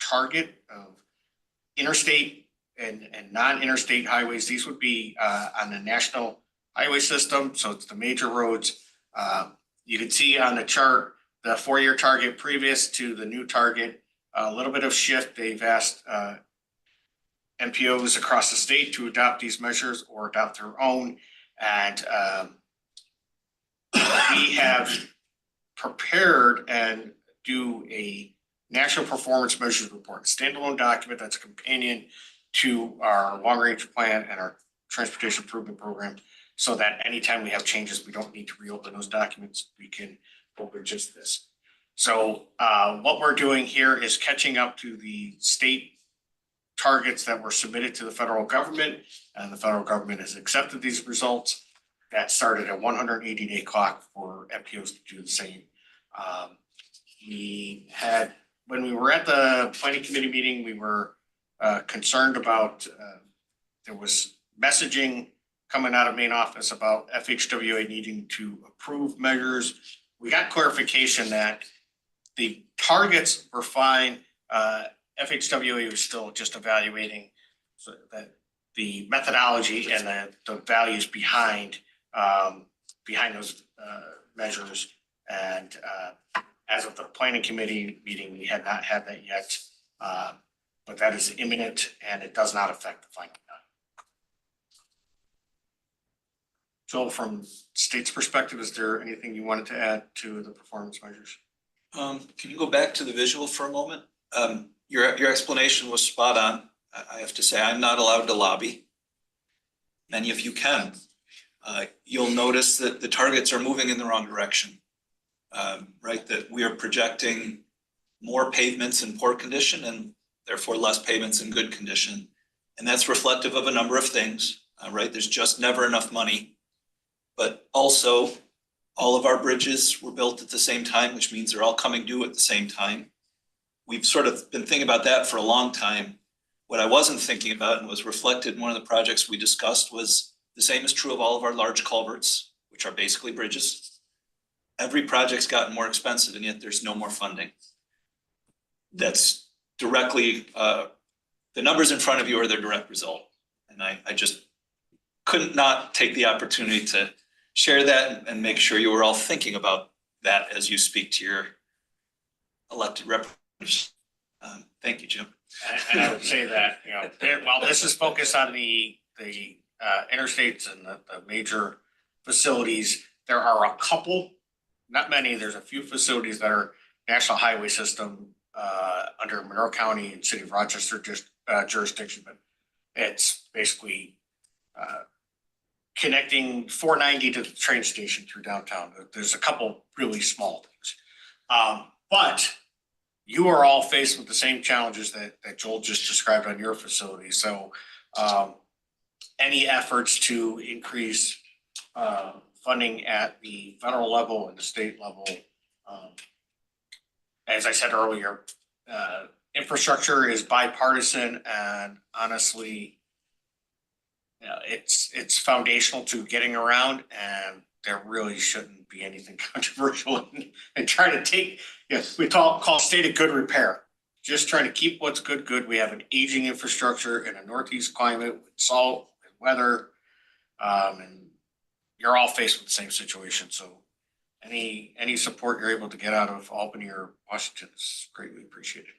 target of interstate and non-interstate highways. These would be on the national highway system, so it's the major roads. You can see on the chart the 4-year target previous to the new target. A little bit of shift. They've asked MPOs across the state to adopt these measures or adopt their own, and we have prepared and do a national performance measures report, standalone document that's a companion to our long range plan and our transportation improvement program, so that anytime we have changes, we don't need to reopen those documents. We can open just this. So what we're doing here is catching up to the state targets that were submitted to the federal government, and the federal government has accepted these results. That started a 180-day clock for MPOs to do the same. When we were at the planning committee meeting, we were concerned about there was messaging coming out of main office about FHWA needing to approve measures. We got clarification that the targets were fine. FHWA was still just evaluating so that the methodology and the values behind those measures. And as of the planning committee meeting, we had not had that yet. But that is imminent and it does not affect the final. Joel, from state's perspective, is there anything you wanted to add to the performance measures? Can you go back to the visual for a moment? Your explanation was spot on. I have to say, I'm not allowed to lobby. Many of you can. You'll notice that the targets are moving in the wrong direction. Right, that we are projecting more pavements in poor condition and therefore less pavements in good condition. And that's reflective of a number of things, right? There's just never enough money. But also, all of our bridges were built at the same time, which means they're all coming due at the same time. We've sort of been thinking about that for a long time. What I wasn't thinking about and was reflected in one of the projects we discussed was the same is true of all of our large culverts, which are basically bridges. Every project's gotten more expensive and yet there's no more funding. That's directly, the numbers in front of you are the direct result. And I just couldn't not take the opportunity to share that and make sure you were all thinking about that as you speak to your elected representatives. Thank you, Jim. And I would say that, while this is focused on the interstates and the major facilities, there are a couple, not many, there's a few facilities that are national highway system under Monroe County and City of Rochester jurisdiction, but it's basically connecting 490 to the train station through downtown. There's a couple really small things. But you are all faced with the same challenges that Joel just described on your facility. So any efforts to increase funding at the federal level and the state level, as I said earlier, infrastructure is bipartisan, and honestly, it's foundational to getting around, and there really shouldn't be anything controversial in trying to take, we call state of good repair. Just trying to keep what's good. We have an aging infrastructure in a northeast climate with salt and weather, and you're all faced with the same situation. So any support you're able to get out of Albany or Washington is greatly appreciated.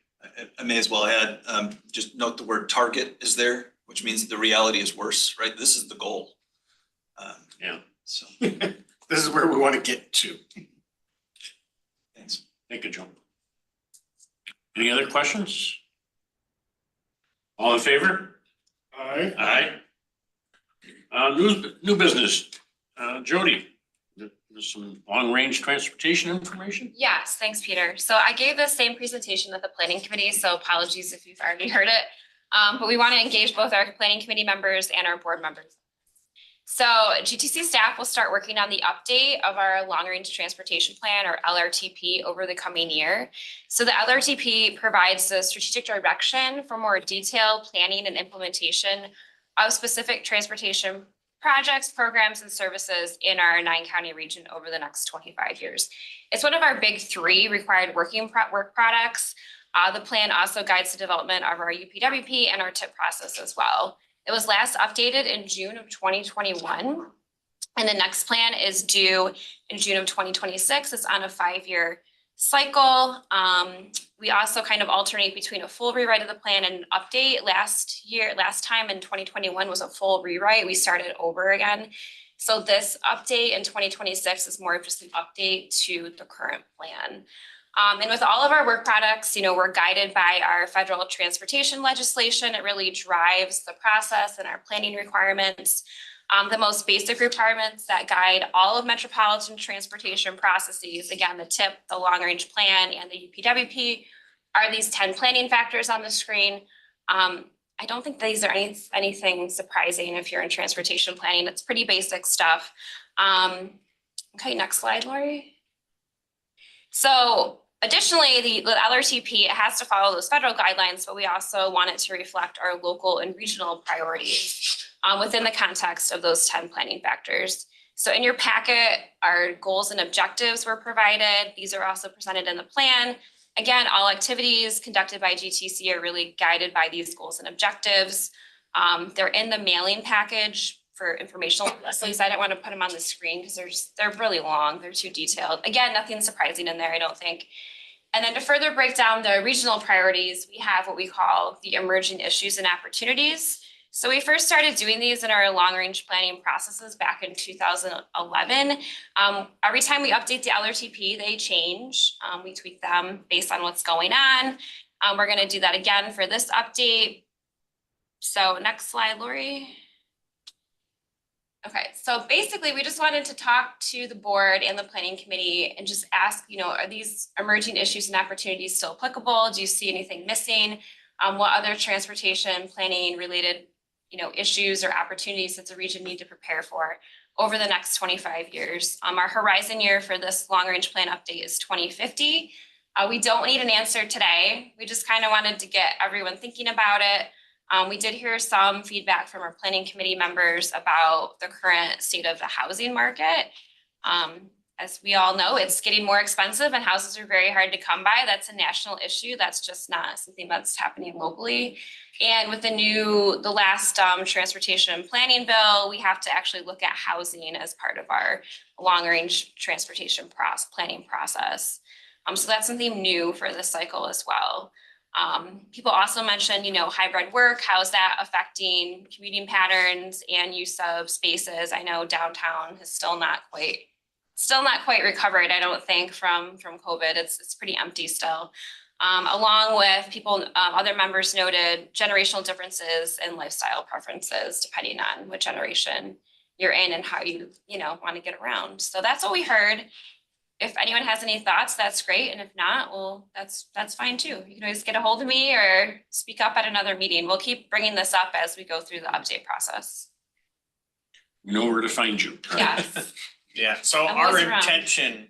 I may as well add, just note the word target is there, which means the reality is worse, right? This is the goal. So this is where we want to get to. Thanks. Thank you, Joe. Any other questions? All in favor? Aye. Aye. New business. Jody, there's some long-range transportation information? Yes, thanks, Peter. So I gave the same presentation at the planning committee, so apologies if you've already heard it. But we want to engage both our planning committee members and our board members. So GTC staff will start working on the update of our long-range transportation plan, or LRTP, over the coming year. So the LRTP provides the strategic direction for more detailed planning and implementation of specific transportation projects, programs, and services in our 9-county region over the next 25 years. It's one of our big 3 required work products. The plan also guides the development of our UPWP and our TIP process as well. It was last updated in June of 2021, and the next plan is due in June of 2026. It's on a 5-year cycle. We also kind of alternate between a full rewrite of the plan and an update. Last time in 2021 was a full rewrite. We started over again. So this update in 2026 is more of just an update to the current plan. And with all of our work products, we're guided by our federal transportation legislation. It really drives the process and our planning requirements. The most basic requirements that guide all of metropolitan transportation processes, again, the TIP, the long-range plan, and the UPWP, are these 10 planning factors on the screen. I don't think these are anything surprising if you're in transportation planning. It's pretty basic stuff. Okay, next slide, Lori. So additionally, the LRTP, it has to follow those federal guidelines, but we also want it to reflect our local and regional priorities within the context of those 10 planning factors. So in your packet, our goals and objectives were provided. These are also presented in the plan. Again, all activities conducted by GTC are really guided by these goals and objectives. They're in the mailing package for informational purposes. I didn't want to put them on the screen because they're really long. They're too detailed. Again, nothing surprising in there, I don't think. And then to further break down the regional priorities, we have what we call the emerging issues and opportunities. So we first started doing these in our long-range planning processes back in 2011. Every time we update the LRTP, they change. We tweak them based on what's going on. We're going to do that again for this update. So next slide, Lori. Okay, so basically we just wanted to talk to the board and the planning committee and just ask, are these emerging issues and opportunities still applicable? Do you see anything missing? What other transportation planning related, issues or opportunities does the region need to prepare for over the next 25 years? Our horizon year for this long range plan update is 2050. We don't need an answer today. We just kind of wanted to get everyone thinking about it. We did hear some feedback from our planning committee members about the current state of the housing market. As we all know, it's getting more expensive and houses are very hard to come by. That's a national issue. That's just not something that's happening locally. And with the last transportation planning bill, we have to actually look at housing as part of our long range transportation planning process. So that's something new for this cycle as well. People also mentioned, hybrid work, how's that affecting commuting patterns and use of spaces? I know downtown is still not quite recovered, I don't think, from COVID. It's pretty empty still. Along with people, other members noted generational differences and lifestyle preferences depending on what generation you're in and how you want to get around. So that's what we heard. If anyone has any thoughts, that's great. And if not, well, that's fine too. You can always get a hold of me or speak up at another meeting. We'll keep bringing this up as we go through the update process. We know where to find you. Yes. Yeah, so I'm our always around. intention,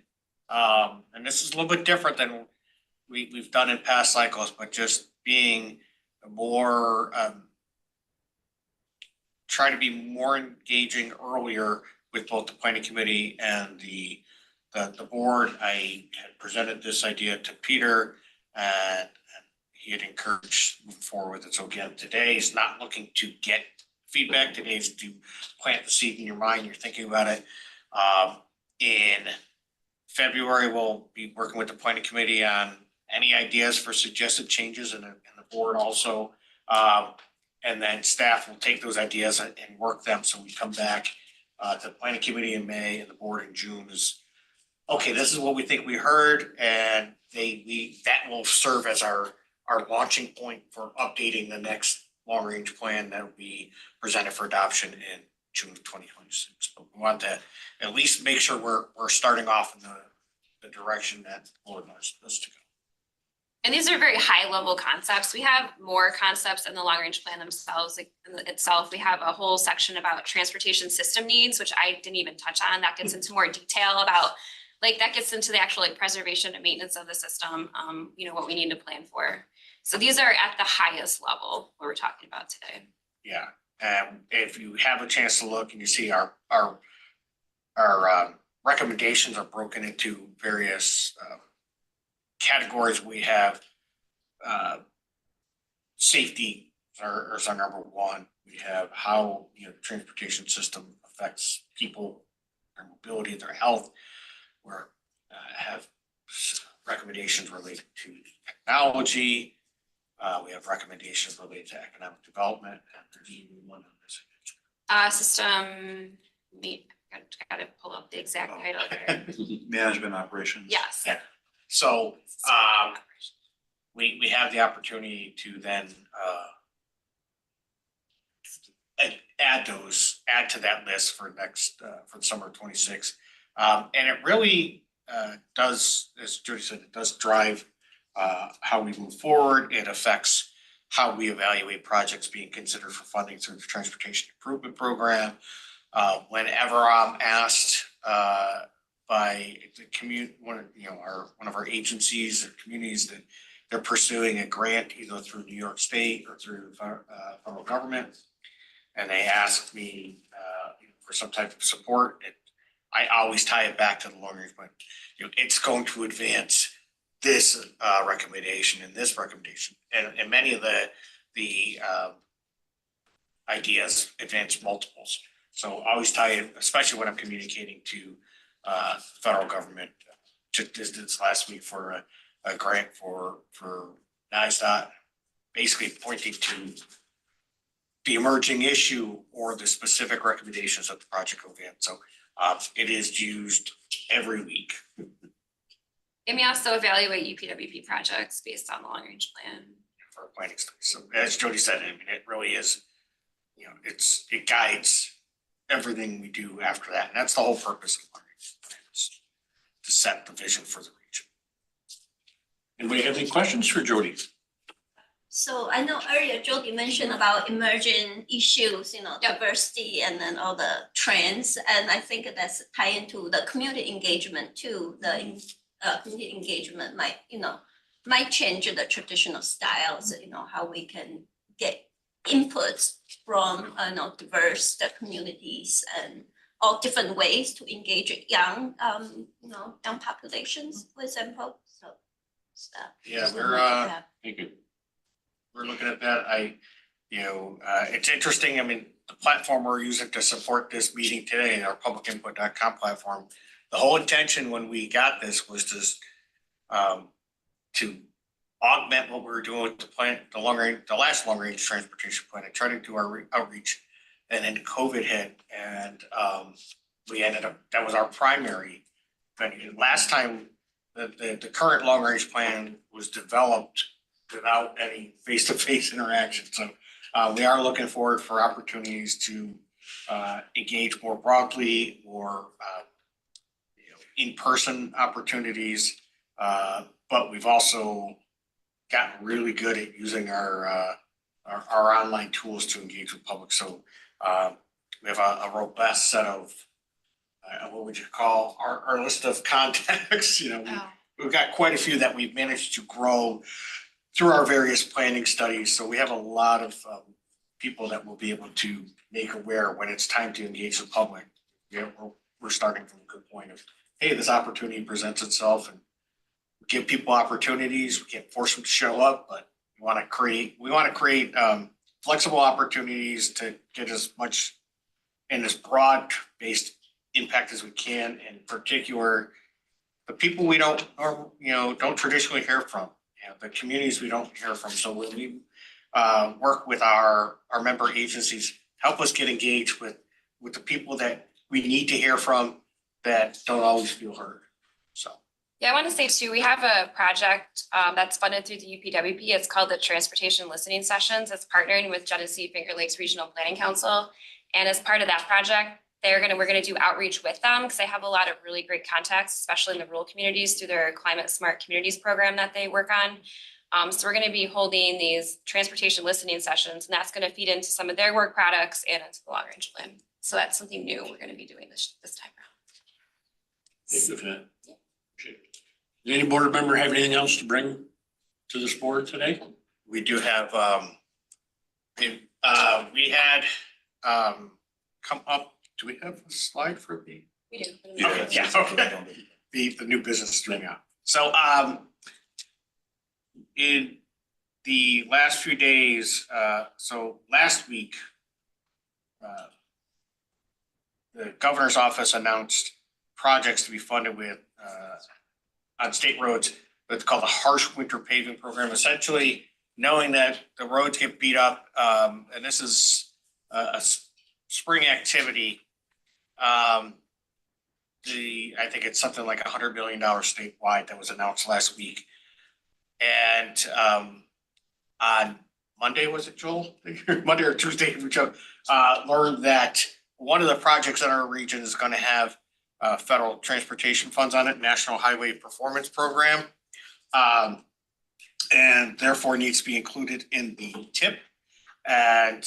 and this is a little bit different than we've done in past cycles, but just being more, try to be more engaging earlier with both the planning committee and the board. I had presented this idea to Peter and he had encouraged moving forward with it. So again, today is not looking to get feedback. Today is to plant the seed in your mind. You're thinking about it. In February, we'll be working with the planning committee on any ideas for suggested changes and the board also. And then staff will take those ideas and work them. So we come back to the planning committee in May and the board in June is, okay, this is what we think we heard, and that will serve as our launching point for updating the next long range plan that will be presented for adoption in June of 2026. But we want to at least make sure we're starting off in the direction that the board wants us to go. And these are very high level concepts. We have more concepts in the long range plan themselves. We have a whole section about transportation system needs, which I didn't even touch on. That gets into more detail about that gets into the actual preservation and maintenance of the system, what we need to plan for. So these are at the highest level what we're talking about today. Yeah, if you have a chance to look and you see our recommendations are broken into various categories. We have safety is our number one. We have how the transportation system affects people, their mobility, their health. We have recommendations related to technology. We have recommendations related to economic development. And there's even one on this. System. I gotta pull up the exact title here. Management operations. Yes. Yeah. So we have the opportunity to then add to that list for for the summer of 26. And it really does, as Judy said, it does drive how we move forward. It affects how we evaluate projects being considered for funding through the Transportation Improvement Program. Whenever I'm asked by the one of our agencies or communities that they're pursuing a grant either through New York State or through federal government, and they ask me for some type of support, I always tie it back to the long range plan. It's going to advance this recommendation and this recommendation, and many of the ideas, advance multiples. So I always tie it, especially when I'm communicating to federal government. Just did this last week for a grant for NISDOT, basically pointing to the emerging issue or the specific recommendations of the project event. So it is used every week. And we also evaluate UPWP projects based on the long range plan. For planning studies. So as Jody said, I mean, it really is, you know, it guides everything we do after that. And that's the whole purpose of long range plans, to set the vision for the region. Anybody have any questions for Jody? So I know earlier Jody mentioned about emerging issues, you know, diversity and then all the trends. And I think that's tie into the community engagement too. The community engagement might change the traditional styles, you know, how we can get inputs from, diverse communities and all different ways to engage young populations, for example. So. Yeah, Thank you. we're looking at that. It's interesting. I mean, the platform we're using to support this meeting today, our publicinput.com platform, the whole intention when we got this was to augment what we were doing with the last long range transportation plan and try to do our outreach. And then COVID hit, and we ended up, that was our primary venue. Last time the current long range plan was developed without any face-to-face interaction. So we are looking forward for opportunities to engage more broadly or in-person opportunities. But we've also gotten really good at using our online tools to engage with public. So we have a robust set of what would you call our list of contacts. We've got quite a few that we've managed to grow through our various planning studies. So we have a lot of people that will be able to make aware when it's time to engage the public. We're starting from a good point of, hey, this opportunity presents itself, and give people opportunities. We can't force them to show up, but we want to create flexible opportunities to get as much and as broad-based impact as we can. In particular, the people we don't traditionally hear from, the communities we don't hear from. So when we work with our member agencies, help us get engaged with the people that we need to hear from that don't always feel heard. So. Yeah, I want to say too, we have a project that's funded through the UPWP. It's called the Transportation Listening Sessions. It's partnering with Genesee Finger Lakes Regional Planning Council. And as part of that project, we're gonna do outreach with them because they have a lot of really great contacts, especially in the rural communities through their Climate Smart Communities program that they work on. So we're gonna be holding these transportation listening sessions, and that's gonna feed into some of their work products and into the long range plan. So that's something new we're gonna be doing this time around. Thank you for that. Does any board member have anything else to bring to this board today? We do have, we had come up, do we have a slide for the? We do. Okay, yeah, okay. The new business streaming out. So in the last few days, so last week, the governor's office announced projects to be funded with on state roads, but it's called the Harsh Winter Paving Program. Essentially, knowing that the roads get beat up, and this is a spring activity. I think it's something like $100 million statewide that was announced last week. And on Monday, was it, Joel? Monday or Tuesday, we learned that one of the projects in our region is going to have federal transportation funds on it, National Highway Performance Program, and therefore needs to be included in the TIP. And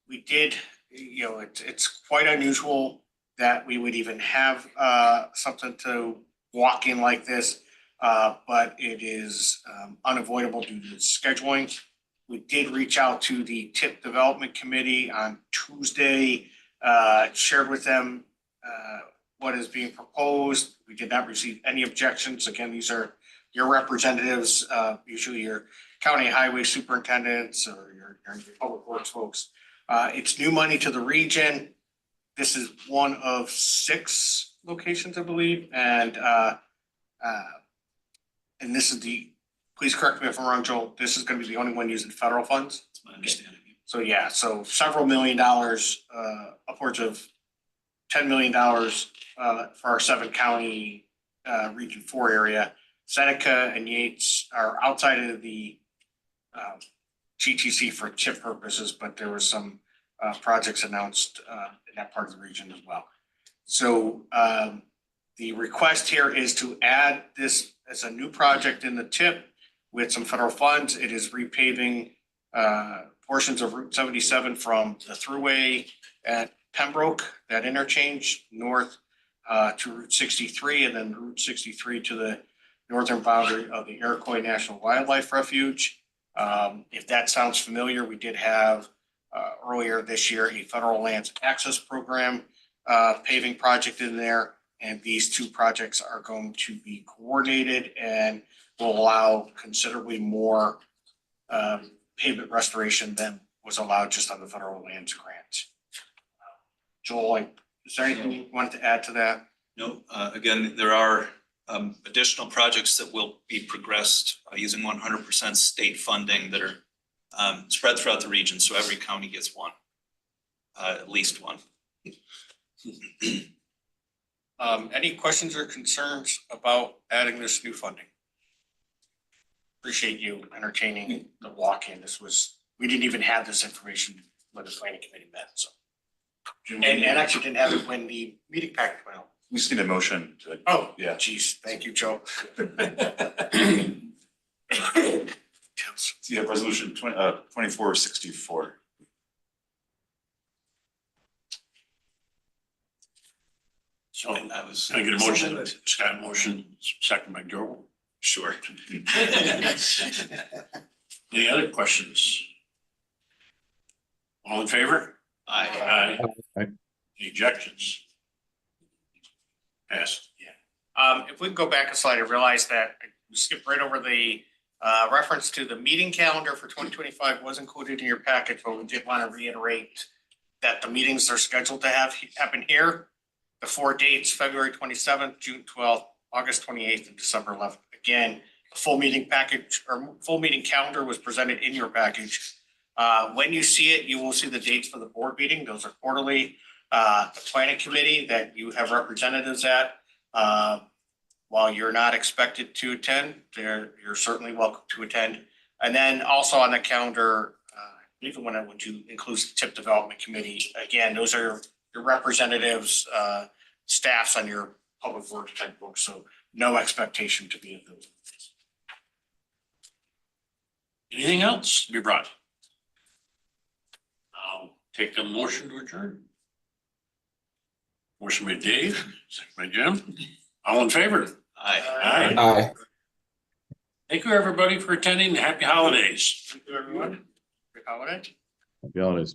we did, it's quite unusual that we would even have something to walk in like this, but it is unavoidable due to scheduling. We did reach out to the TIP Development Committee on Tuesday, shared with them what is being proposed. We did not receive any objections. Again, these are your representatives, usually your county highway superintendents or your public works folks. It's new money to the region. This is one of 6 locations, I believe, and this is please correct me if I'm wrong, Joel, this is gonna be the only one using federal funds? That's my understanding. So yeah, so several $1 million, upwards of $10 million for our 7-county Region 4 area. Seneca and Yates are outside of the GTC for chip purposes, but there was some projects announced in that part of the region as well. So the request here is to add this as a new project in the tip with some federal funds. It is repaving portions of Route 77 from the thruway at Pembroke, that interchange, north to Route 63, and then Route 63 to the northern boundary of the Iroquois National Wildlife Refuge. If that sounds familiar, we did have earlier this year a federal lands access program paving project in there, and these 2 projects are going to be coordinated and will allow considerably more pavement restoration than was allowed just on the federal lands grant. Joel, is there anything you wanted to add to that? No, again, there are additional projects that will be progressed using 100% state funding that are spread throughout the region, so every county gets one, at least one. Any questions or concerns about adding this new funding? Appreciate you entertaining the walk-in. We didn't even have this information when the planning committee met, so. And actually didn't have it when the meeting packet went out. We just need a motion to. Oh, Yeah. geez, thank you, Joe. Yeah, resolution 2464. So I was. can I get a motion? Scott motion, second by Joe. Sure. Any other questions? All in favor? Aye. Aye. Any ejections? Passed. If we can go back a slide, I realized that I skipped right over the reference to the meeting calendar for 2025 was included in your packet, but we did want to reiterate that the meetings are scheduled to happen here. The 4 dates, February 27th, June 12th, August 28th, and December 11th. Again, the full meeting package or full meeting calendar was presented in your package. When you see it, you will see the dates for the board meeting. Those are quarterly. The planning committee that you have representatives at, while you're not expected to attend, you're certainly welcome to attend. And then also on the calendar, even when you include the TIP Development Committee, again, those are your representatives, staffs on your public works type books. So no expectation to be at those. Anything else to be brought? I'll take a motion to adjourn. Motion by Dave, second by Jim. All in favor? Aye. Aye. Thank you, everybody, for attending. Happy holidays. Thank you, everyone. Good holiday. Happy holidays.